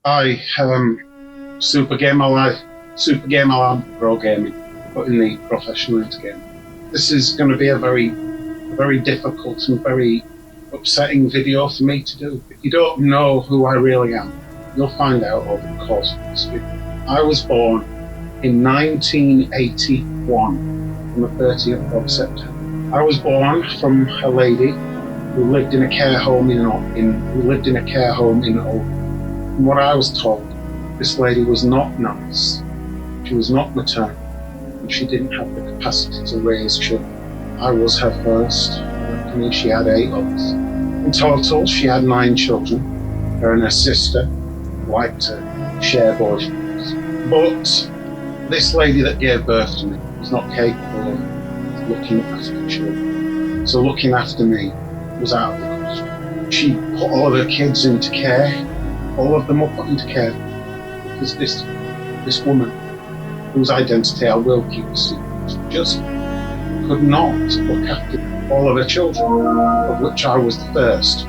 I Super Gamer Life, Super Gamer Lab Pro Gaming, putting the professional into gaming. This is going to be a very difficult and very upsetting video for me to do. If you don't know who I really am, you'll find out over the course of this video. I was born in 1981 on the 30th of September. I was born from a lady who lived in a care home in Oldham. From what I was told, this lady was not nice. She was not maternal, and she didn't have the capacity to raise children. I was her first. I mean, she had 8 others. In total, she had 9 children. Her and her sister liked to share boyfriends. But this lady that gave birth to me was not capable of looking after children. So looking after me was out of the question. She put all of her kids into care. All of them were put into care because this woman, whose identity I will keep a secret, just could not look after all of her children, of which I was the first.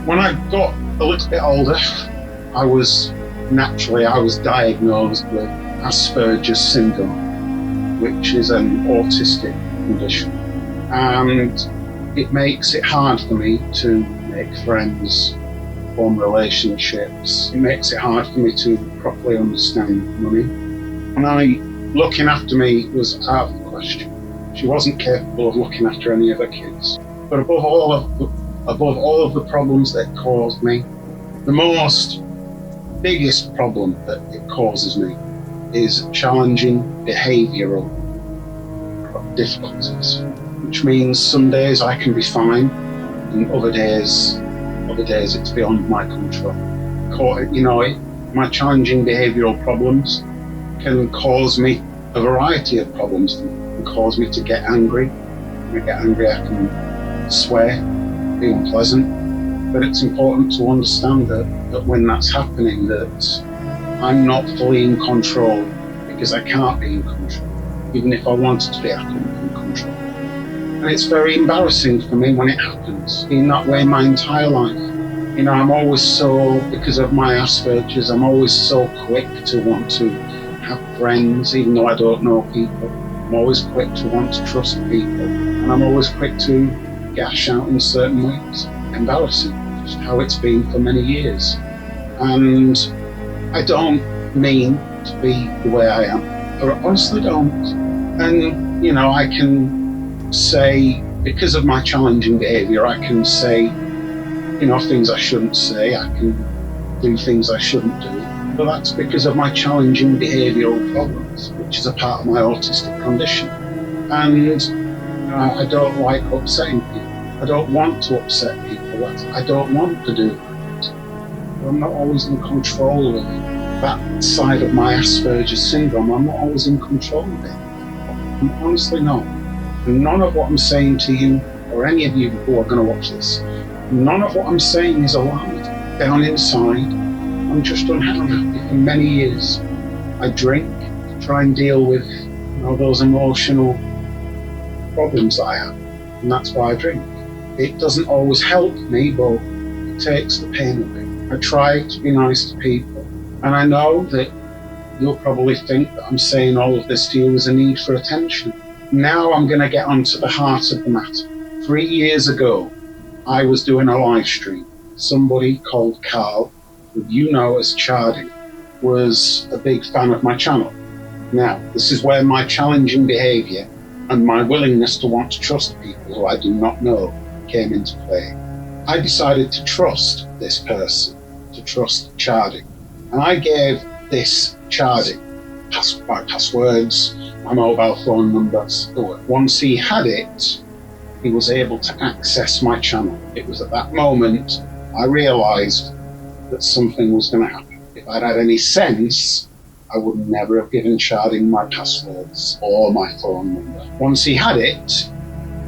When I got a little bit older, I was diagnosed with Asperger's syndrome, which is an autistic condition, and it makes it hard for me to make friends, form relationships. It makes it hard for me to properly understand money. Looking after me was out of the question. She wasn't capable of looking after any of her kids. But above all of the problems that caused me, the biggest problem that it causes me is challenging behavioural difficulties, which means some days I can be fine, and other days it's beyond my control. My challenging behavioural problems can cause me a variety of problems. It can cause me to get angry. When I get angry, I can swear, be unpleasant. But it's important to understand that when that's happening, that I'm not fully in control, because I can't be in control. Even if I wanted to be, I couldn't be in control. And it's very embarrassing for me when it happens. Been that way my entire life. I'm always because of my Asperger's, I'm always so quick to want to have friends, even though I don't know people. I'm always quick to want to trust people. And I'm always quick to gash out in certain ways. Embarrassing, just how it's been for many years. And I don't mean to be the way I am. I honestly don't. And, I can say, because of my challenging behaviour, I can say, things I shouldn't say. I can do things I shouldn't do. But that's because of my challenging behavioural problems, which is a part of my autistic condition. And I don't like upsetting people. I don't want to upset people. I don't want to do that. But I'm not always in control of that side of my Asperger's syndrome. I'm not always in control of it. I'm honestly not. And none of what I'm saying to you, or any of you who are going to watch this, none of what I'm saying is a lie. Down inside, I'm just unhappy for many years. I drink to try and deal with those emotional problems that I have, and that's why I drink. It doesn't always help me, but it takes the pain away. I try to be nice to people, and I know that you'll probably think that I'm saying all of this to you as a need for attention. Now I'm going to get onto the heart of the matter. 3 years ago, I was doing a live stream. Somebody called Carl, who you know as Chardy, was a big fan of my channel. Now, this is where my challenging behaviour and my willingness to want to trust people who I do not know came into play. I decided to trust this person, to trust Chardy. And I gave this Chardy my passwords, my mobile phone numbers. Once he had it, he was able to access my channel. It was at that moment I realised that something was going to happen. If I'd had any sense, I would never have given Chardy my passwords or my phone number. Once he had it,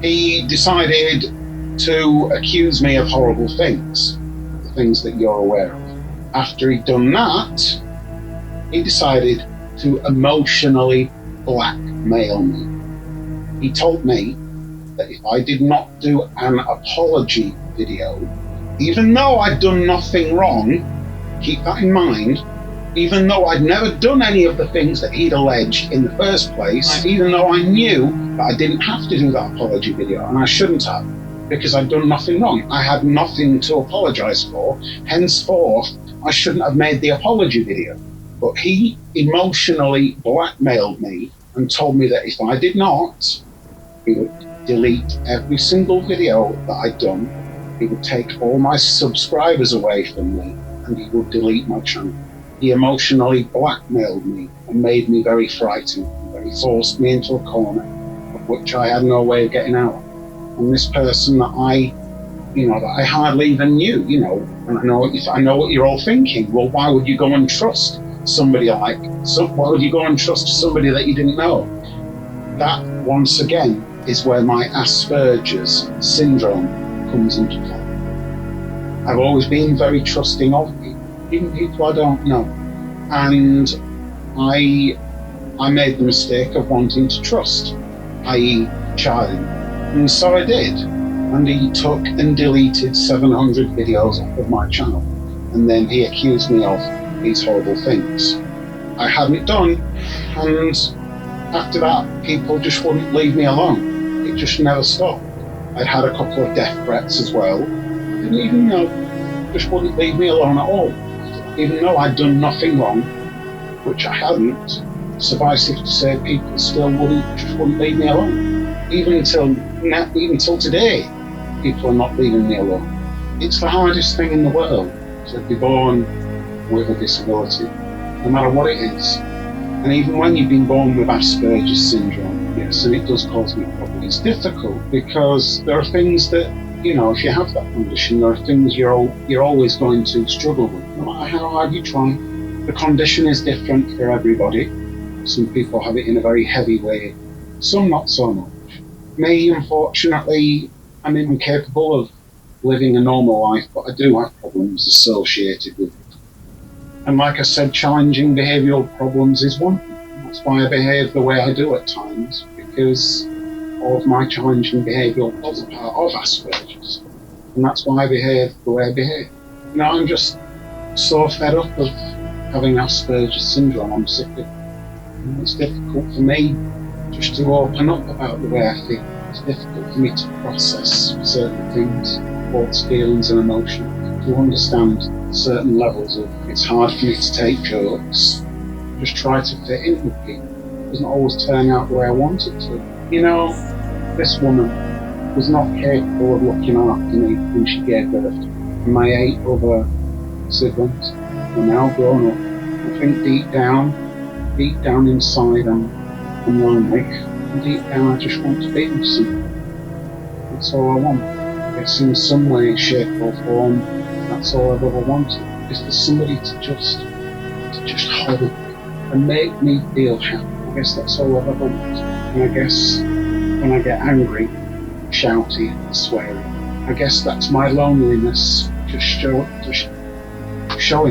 he decided to accuse me of horrible things, the things that you're aware of. After he'd done that, he decided to emotionally blackmail me. He told me that if I did not do an apology video, even though I'd done nothing wrong, keep that in mind. Even though I'd never done any of the things that he'd alleged in the first place, even though I knew that I didn't have to do that apology video, and I shouldn't have, because I'd done nothing wrong. I had nothing to apologise for. Henceforth, I shouldn't have made the apology video. But he emotionally blackmailed me and told me that if I did not, he would delete every single video that I'd done. He would take all my subscribers away from me, and he would delete my channel. He emotionally blackmailed me and made me very frightened. He forced me into a corner of which I had no way of getting out. And this person that I hardly even knew, and I know what you're all thinking. Well, why would you go and trust somebody why would you go and trust somebody that you didn't know? That, once again, is where my Asperger's syndrome comes into play. I've always been very trusting of people, even people I don't know. And I made the mistake of wanting to trust, i.e. Charlie. And so I did. And he took and deleted 700 videos off of my channel. And then he accused me of these horrible things I hadn't done. And after that, people just wouldn't leave me alone. It just never stopped. I'd had a couple of death threats as well. Didn't even know. Just wouldn't leave me alone at all. Even though I'd done nothing wrong, which I hadn't, suffice it to say, people still wouldn't leave me alone. Even till today, people are not leaving me alone. It's the hardest thing in the world to be born with a disability, no matter what it is. And even when you've been born with Asperger's syndrome, yes, and it does cause me problems. It's difficult because there are things that, if you have that condition, there are things you're always going to struggle with, no matter how hard you try. The condition is different for everybody. Some people have it in a very heavy way, some not so much. Me, unfortunately, I'm incapable of living a normal life, but I do have problems associated with it. And like I said, challenging behavioural problems is one thing. That's why I behave the way I do at times, because all of my challenging behavioural problems are part of Asperger's. And that's why I behave the way I behave. I'm just so fed up of having Asperger's syndrome. I'm sick of it. It's difficult for me just to open up about the way I feel. It's difficult for me to process certain things, thoughts, feelings and emotions, to understand certain levels of, it's hard for me to take jokes, just try to fit in with people. It doesn't always turn out the way I want it to. This woman was not capable of looking after me when she gave birth to me. My 8 other siblings are now grown up. I think deep down inside I'm lonely. And deep down I just want to be with someone. That's all I want. It's in some way, shape or form, that's all I've ever wanted. Is for somebody to just hold me and make me feel happy. I guess that's all I've ever wanted. And I guess when I get angry, shouty and swearing, I guess that's my loneliness just showing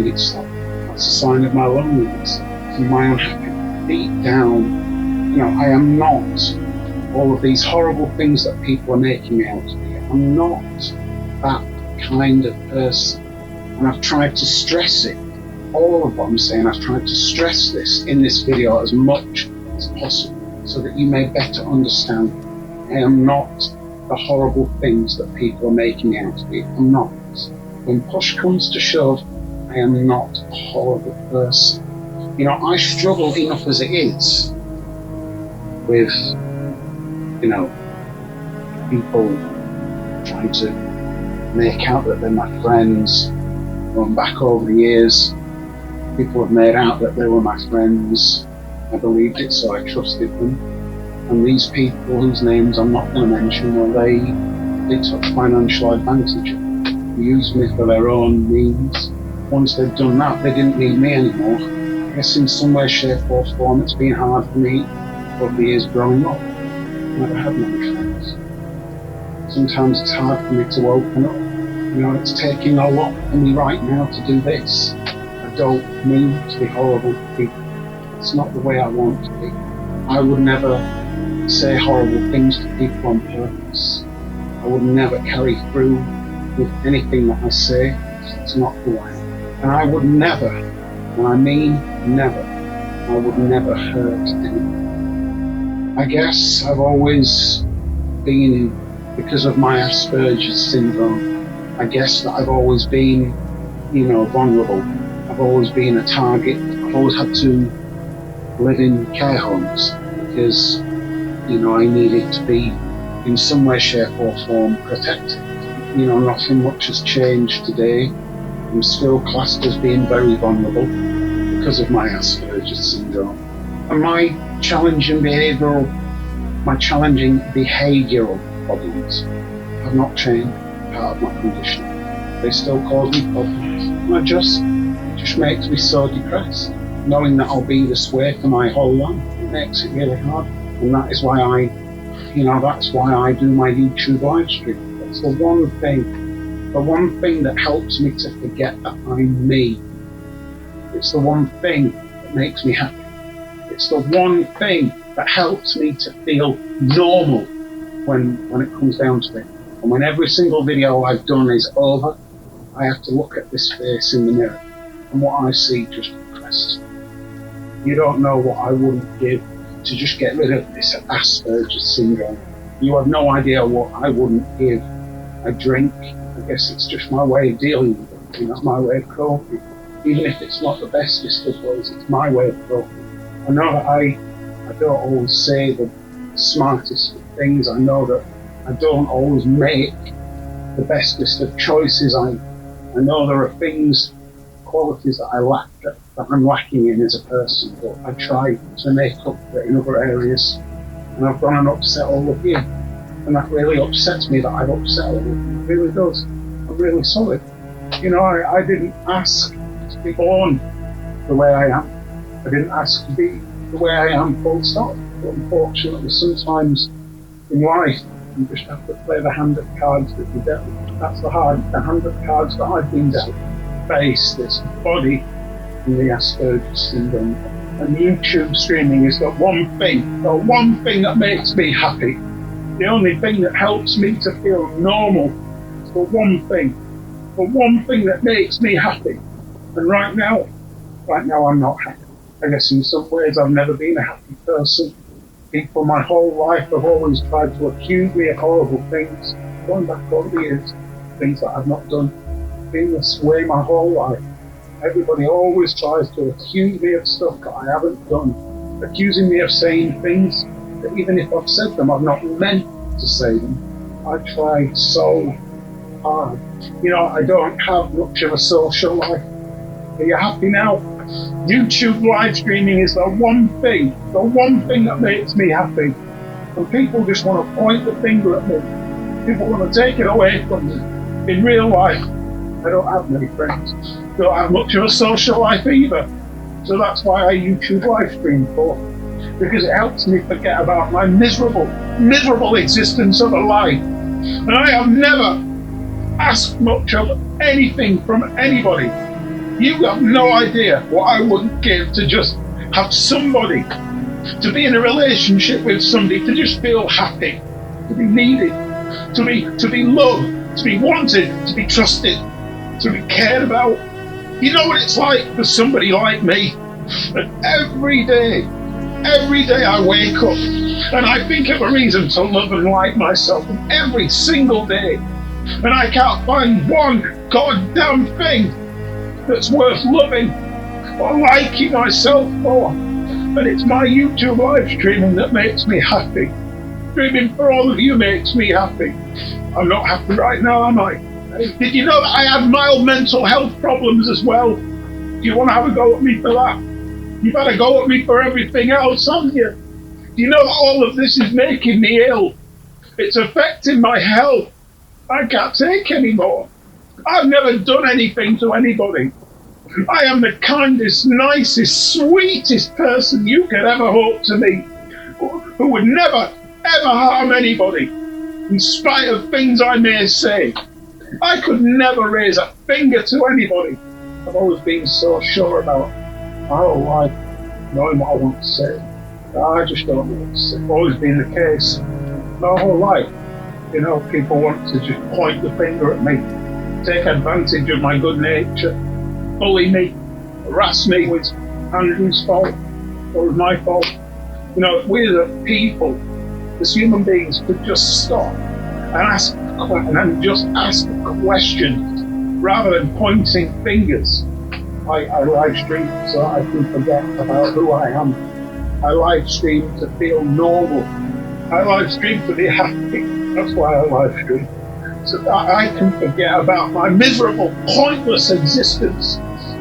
itself. That's a sign of my loneliness and my unhappiness. Deep down, I am not all of these horrible things that people are making me out to be. I'm not that kind of person. And I've tried to stress it. All of what I'm saying, I've tried to stress this in this video as much as possible so that you may better understand I am not the horrible things that people are making me out to be. I'm not. When push comes to shove, I am not a horrible person. I struggle enough as it is with, people trying to make out that they're my friends. Going back over the years, people have made out that they were my friends. I believed it, so I trusted them. And these people, whose names I'm not going to mention, they took financial advantage of me. They used me for their own means. Once they'd done that, they didn't need me anymore. I guess in some way, shape or form, it's been hard for me over the years growing up. I never had many friends. Sometimes it's hard for me to open up. It's taking a lot for me right now to do this. I don't mean to be horrible to people. It's not the way I want to be. I would never say horrible things to people on purpose. I would never carry through with anything that I say. That's not who I am. And I would never, and I mean never, I would never hurt anyone. I guess I've always been, because of my Asperger's syndrome, I guess that I've always been, vulnerable. I've always been a target. I've always had to live in care homes because, I needed to be in some way, shape or form protected. Nothing much has changed today. I'm still classed as being very vulnerable because of my Asperger's syndrome. And my challenging behavioural problems have not changed, part of my condition. They still cause me problems. And it just makes me so depressed, knowing that I'll be this way for my whole life. It makes it really hard. And that is why that's why I do my YouTube live stream. It's the one thing that helps me to forget that I'm me. It's the one thing that makes me happy. It's the one thing that helps me to feel normal when it comes down to it. And when every single video I've done is over, I have to look at this face in the mirror, and what I see just depresses me. You don't know what I wouldn't give to just get rid of this Asperger's syndrome. You have no idea what I wouldn't give. I drink. I guess it's just my way of dealing with it. It's my way of coping. Even if it's not the bestest of ways, it's my way of coping. I know that I don't always say the smartest of things. I know that I don't always make the bestest of choices. I know there are qualities that I lack, that I'm lacking in as a person, but I try to make up for it in other areas. And I've gone and upset all of you. And that really upsets me that I've upset all of you. It really does. I'm really sorry. I didn't ask to be born the way I am. I didn't ask to be the way I am, full stop. But unfortunately, sometimes in life, you just have to play the hand of cards that you're dealt. That's the hand of cards that I've been dealt. Face, this body, and the Asperger's syndrome. And YouTube streaming is the one thing that makes me happy. The only thing that helps me to feel normal. It's the one thing that makes me happy. And right now I'm not happy. I guess in some ways I've never been a happy person. People my whole life have always tried to accuse me of horrible things, going back over the years, things that I've not done. Been this way my whole life. Everybody always tries to accuse me of stuff that I haven't done, accusing me of saying things that even if I've said them, I've not meant to say them. I try so hard. I don't have much of a social life. Are you happy now? YouTube live streaming is the one thing that makes me happy. And people just want to point the finger at me. People want to take it away from me. In real life, I don't have many friends. Don't have much of a social life either. So that's why I YouTube live stream for. Because it helps me forget about my miserable existence of a life. And I have never asked much of anything from anybody. You have no idea what I wouldn't give to just have somebody, to be in a relationship with somebody, to just feel happy, to be needed, to be loved, to be wanted, to be trusted, to be cared about. You know what it's like for somebody like me? And every day I wake up and I think of a reason to love and like myself every single day. And I can't find one goddamn thing that's worth loving or liking myself for. And it's my YouTube live streaming that makes me happy. Streaming for all of you makes me happy. I'm not happy right now, am I? Did you know that I have mild mental health problems as well? Do you want to have a go at me for that? You've had a go at me for everything else, haven't you? Do you know that all of this is making me ill? It's affecting my health. I can't take anymore. I've never done anything to anybody. I am the kindest, nicest, sweetest person you could ever hope to meet, who would never, ever harm anybody, in spite of things I may say. I could never raise a finger to anybody. I've always been so sure about my whole life, knowing what I want to say. I just don't know what to say. It's always been the case my whole life. People want to just point the finger at me, take advantage of my good nature, bully me, harass me, was Andrew's fault or was my fault. You know, we as a people, as human beings, could just stop and just ask questions rather than pointing fingers. I live stream so I can forget about who I am. I live stream to feel normal. I live stream to be happy. That's why I live stream. So that I can forget about my miserable, pointless existence.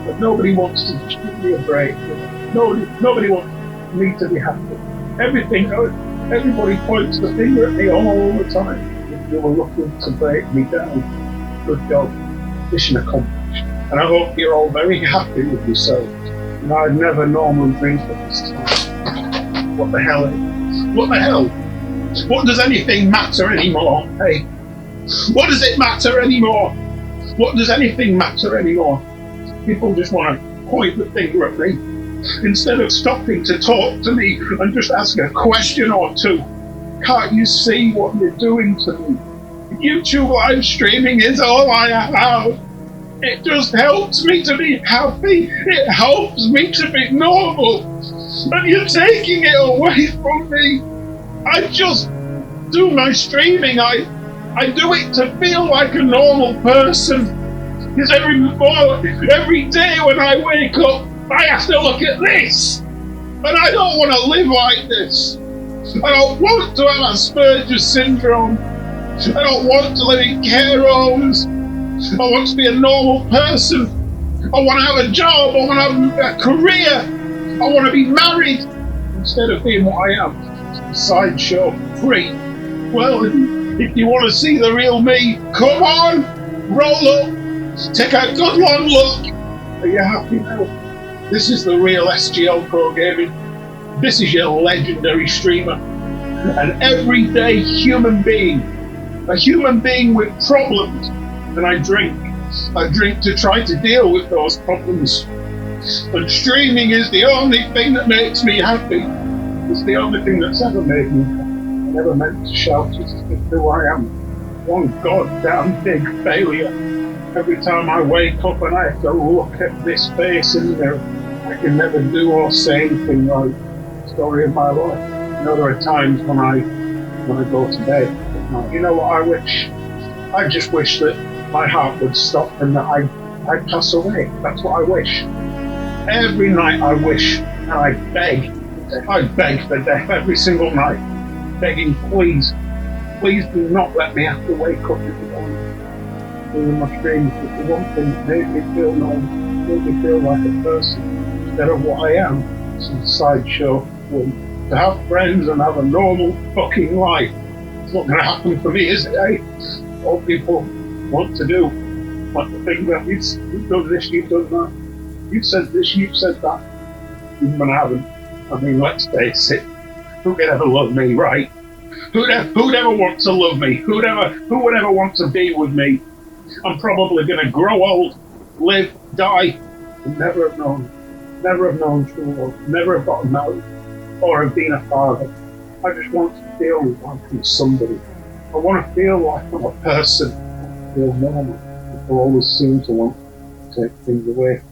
But nobody wants to give me a break. Nobody wants me to be happy. Everybody points the finger at me all the time. If you were looking to break me down, good job, mission accomplished. And I hope you're all very happy with yourselves. And I've never normally drink at this time. What the hell? What the hell? What does anything matter anymore? Hey, what does it matter anymore? What does anything matter anymore? People just want to point the finger at me instead of stopping to talk to me and just ask a question or two. Can't you see what you're doing to me? YouTube live streaming is all I have. It just helps me to be happy. It helps me to be normal. And you're taking it away from me. I just do my streaming. I do it to feel like a normal person. Because every day when I wake up, I have to look at this. And I don't want to live like this. I don't want to have Asperger's syndrome. I don't want to live in care homes. I want to be a normal person. I want to have a job. I want to have a career. I want to be married instead of being what I am. A sideshow freak. Well, if you want to see the real me, come on, roll up, take a good long look. Are you happy now? This is the real SGL Pro Gaming. This is your legendary streamer. An everyday human being. A human being with problems. And I drink. I drink to try to deal with those problems. And streaming is the only thing that makes me happy. It's the only thing that's ever made me happy. I never meant to shout just who I am. One goddamn big failure. Every time I wake up and I have to look at this face in the mirror, I can never do or say anything right. Story of my life. You know, there are times when I go to bed at night. You know what I wish? I just wish that my heart would stop and that I'd pass away. That's what I wish. Every night I wish, and I beg for death every single night, begging, please do not let me have to wake up in the morning doing my dreams. It's the one thing that made me feel normal, made me feel like a person instead of what I am, some sideshow. To have friends and have a normal fucking life. It's not going to happen for me, is it, eh? All people want to do, like to think that you've done this, you've done that, you've said this, you've said that, even when I haven't. I mean, let's face it, who could ever love me, right? Who'd ever want to love me? Who would ever want to be with me? I'm probably going to grow old, live, die, and never have known true love, never have gotten married, or have been a father. I just want to feel like I'm somebody. I want to feel like I'm a person. I feel normal. People always seem to want to take things away.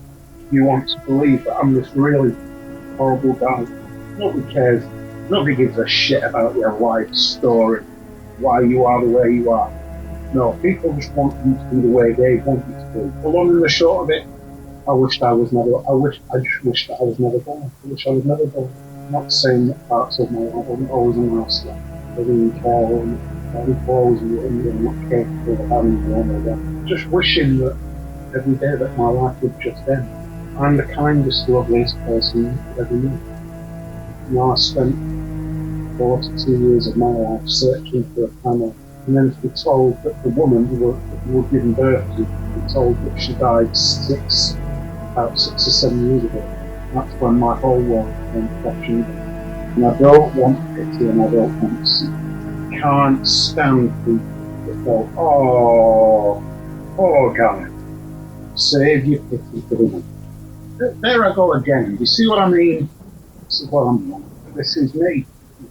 You want to believe that I'm this really horrible guy. Nobody cares. Nobody gives a shit about your life story, why you are the way you are. No, people just want you to be the way they want you to be. The long and the short of it, I just wish that I was never born. I wish I was never born. I'm not saying that parts of my life I wasn't always a nice life. Living in care and I was always not capable of having one of them. Just wishing that every day that my life would just end. I'm the kindest, loveliest person you ever knew. You know, I spent 42 years of my life searching for a family, and then to be told that the woman who were giving birth to, to be told that she died about 6 or 7 years ago. That's when my whole world became crashing. And I don't want pity and I don't want sympathy. I can't stand people that go, oh God, save your pity for the woman. There I go again. You see what I mean? This is what I'm like. This is me.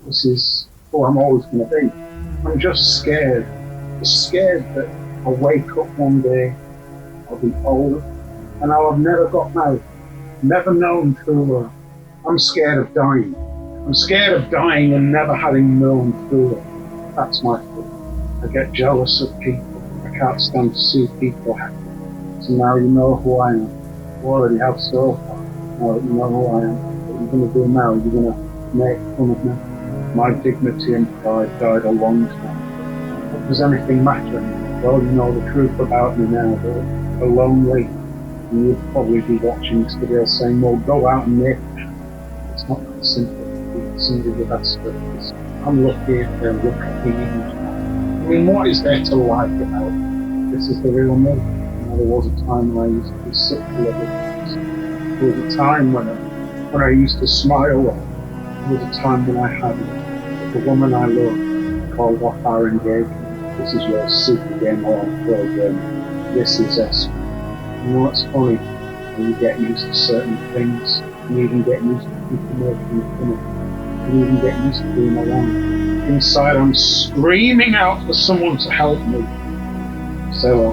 This is who I'm always going to be. I'm just scared. Just scared that I'll wake up one day, I'll be old, and I've never got married, never known true love. I'm scared of dying. I'm scared of dying and never having known true love. That's my fear. I get jealous of people. I can't stand to see people happy. So now you know who I am. You already have so far. Now that you know who I am, what you're going to do now, you're going to make fun of me. My dignity and pride died a long time. What does anything matter anymore? Well, you know the truth about me now, but you're lonely. And you'd probably be watching this video saying, well, go out and make it. It's not that simple. It's under the best purpose. I'm lucky if they look at me. I mean, what is there to like about it? This is the real me. There was a time when I used to be such a little bit. There was a time when I used to smile. There was a time when I hadn't. The woman I loved called off our engagement. This is your super game on program. This is S. You know what's funny? When you get used to certain things, you even get used to people making you fun of. You even get used to being alone. Inside, I'm screaming out for someone to help me. So